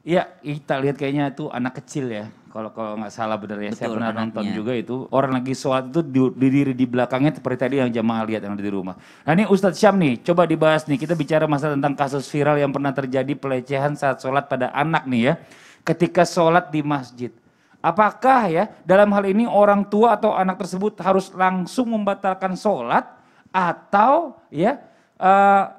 Iya, kita lihat kayaknya itu anak kecil ya. Kalau nggak salah benar ya, saya Betul, pernah anaknya. nonton juga itu. Orang lagi sholat itu didiri di belakangnya seperti tadi yang jamaah lihat yang ada di rumah. Nah ini Ustadz Syam nih, coba dibahas nih. Kita bicara masalah tentang kasus viral yang pernah terjadi pelecehan saat sholat pada anak nih ya. Ketika sholat di masjid. Apakah ya dalam hal ini orang tua atau anak tersebut harus langsung membatalkan sholat atau ya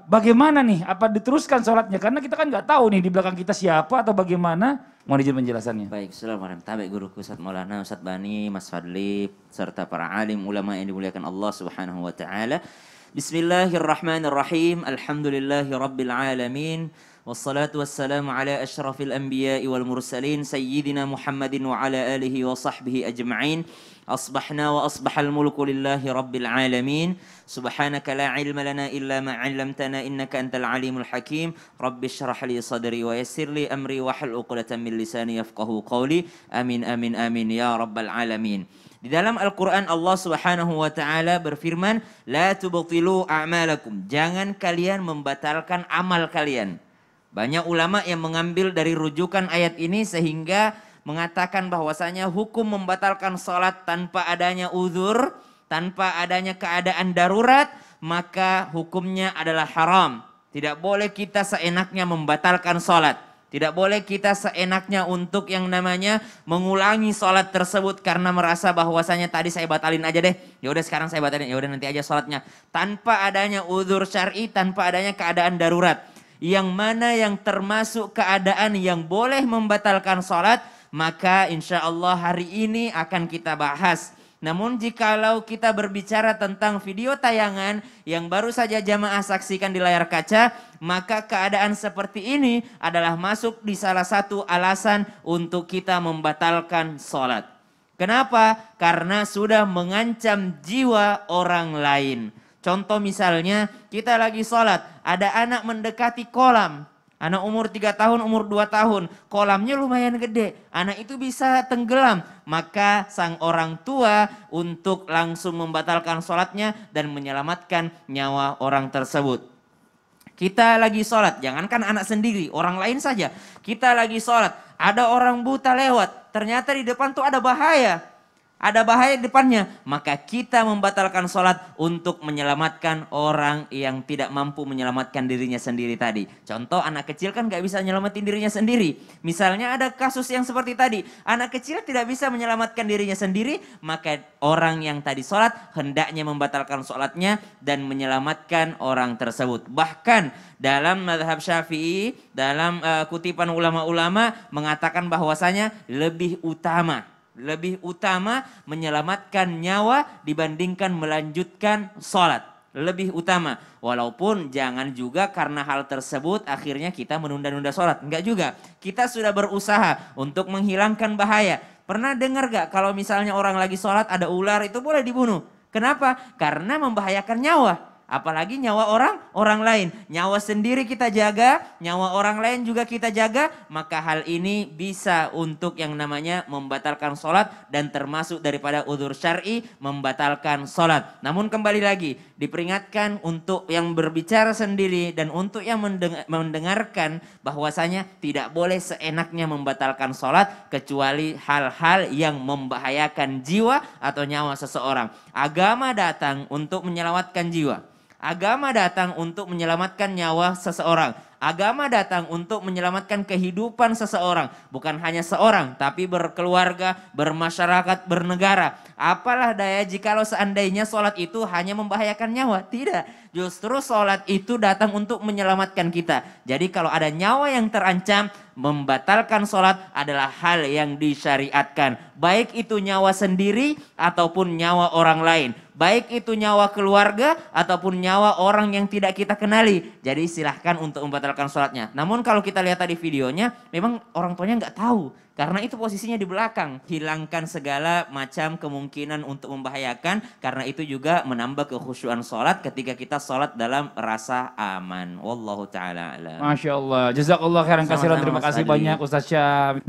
bagaimana nih? Apa diteruskan sholatnya? Karena kita kan nggak tahu nih di belakang kita siapa atau bagaimana. Mohon izin penjelasannya. Baik, Assalamualaikum. Tabe guruku Ustaz Maulana, Ustaz Bani, Mas Fadli, serta para alim ulama yang dimuliakan Allah Subhanahu wa taala. Bismillahirrahmanirrahim. Alhamdulillahi rabbil alamin. Wassalatu wassalamu ala asyrafil anbiya'i wal mursalin sayyidina Muhammadin wa ala alihi wa sahbihi ajma'in. Asbahna wa asbahal mulku lillahi rabbil alamin. Subhanaka la ilma lana illa ma 'allamtana innaka antal alimul hakim. Rabbi shrah li sadri wa yassir li amri wa hlul 'uqdatam min lisani yafqahu qawli. Amin amin amin ya rabbal alamin. Di dalam Al-Quran Allah Subhanahu wa taala berfirman, la tubtilu a'malakum. Jangan kalian membatalkan amal kalian. Banyak ulama yang mengambil dari rujukan ayat ini sehingga mengatakan bahwasanya hukum membatalkan salat tanpa adanya uzur, tanpa adanya keadaan darurat, maka hukumnya adalah haram. Tidak boleh kita seenaknya membatalkan salat. Tidak boleh kita seenaknya untuk yang namanya mengulangi sholat tersebut karena merasa bahwasanya tadi saya batalin aja deh. Ya udah sekarang saya batalin, ya udah nanti aja sholatnya. Tanpa adanya uzur syar'i, tanpa adanya keadaan darurat. Yang mana yang termasuk keadaan yang boleh membatalkan sholat, maka insya Allah hari ini akan kita bahas. Namun jikalau kita berbicara tentang video tayangan yang baru saja jamaah saksikan di layar kaca, maka keadaan seperti ini adalah masuk di salah satu alasan untuk kita membatalkan sholat. Kenapa? Karena sudah mengancam jiwa orang lain. Contoh misalnya kita lagi sholat, ada anak mendekati kolam. Anak umur 3 tahun, umur 2 tahun. Kolamnya lumayan gede. Anak itu bisa tenggelam. Maka sang orang tua untuk langsung membatalkan sholatnya dan menyelamatkan nyawa orang tersebut. Kita lagi sholat, jangankan anak sendiri, orang lain saja. Kita lagi sholat, ada orang buta lewat. Ternyata di depan tuh ada bahaya. Ada bahaya di depannya, maka kita membatalkan sholat untuk menyelamatkan orang yang tidak mampu menyelamatkan dirinya sendiri tadi. Contoh anak kecil kan gak bisa menyelamatkan dirinya sendiri. Misalnya ada kasus yang seperti tadi, anak kecil tidak bisa menyelamatkan dirinya sendiri, maka orang yang tadi sholat hendaknya membatalkan sholatnya dan menyelamatkan orang tersebut. Bahkan dalam mazhab Syafi'i, dalam kutipan ulama-ulama mengatakan bahwasanya lebih utama menyelamatkan nyawa dibandingkan melanjutkan sholat. Lebih utama. Walaupun jangan juga karena hal tersebut akhirnya kita menunda-nunda sholat. Enggak juga. Kita sudah berusaha untuk menghilangkan bahaya. Pernah dengar gak kalau misalnya orang lagi sholat ada ular itu boleh dibunuh. Kenapa? Karena membahayakan nyawa. Apalagi nyawa orang lain. Nyawa sendiri kita jaga, nyawa orang lain juga kita jaga. Maka hal ini bisa untuk yang namanya membatalkan sholat dan termasuk daripada uzur syar'i membatalkan sholat. Namun kembali lagi diperingatkan untuk yang berbicara sendiri dan untuk yang mendengarkan bahwasanya tidak boleh seenaknya membatalkan sholat kecuali hal-hal yang membahayakan jiwa atau nyawa seseorang. Agama datang untuk menyelamatkan jiwa. Agama datang untuk menyelamatkan nyawa seseorang. Agama datang untuk menyelamatkan kehidupan seseorang. Bukan hanya seorang, tapi berkeluarga, bermasyarakat, bernegara. Apalah daya jikalau seandainya sholat itu hanya membahayakan nyawa. Tidak. Justru sholat itu datang untuk menyelamatkan kita. Jadi kalau ada nyawa yang terancam, membatalkan sholat adalah hal yang disyariatkan. Baik itu nyawa sendiri ataupun nyawa orang lain. Baik itu nyawa keluarga ataupun nyawa orang yang tidak kita kenali. Jadi silahkan untuk membatalkan sholatnya. Namun kalau kita lihat tadi videonya, memang orang tuanya nggak tahu. Karena itu posisinya di belakang. Hilangkan segala macam kemungkinan untuk membahayakan. Karena itu juga menambah kekhusyuan sholat ketika kita sholat dalam rasa aman. Wallahu ta'ala alam. Masya Allah. Jazakallah khairan kasiran. Terima kasih banyak Ustaz Syam.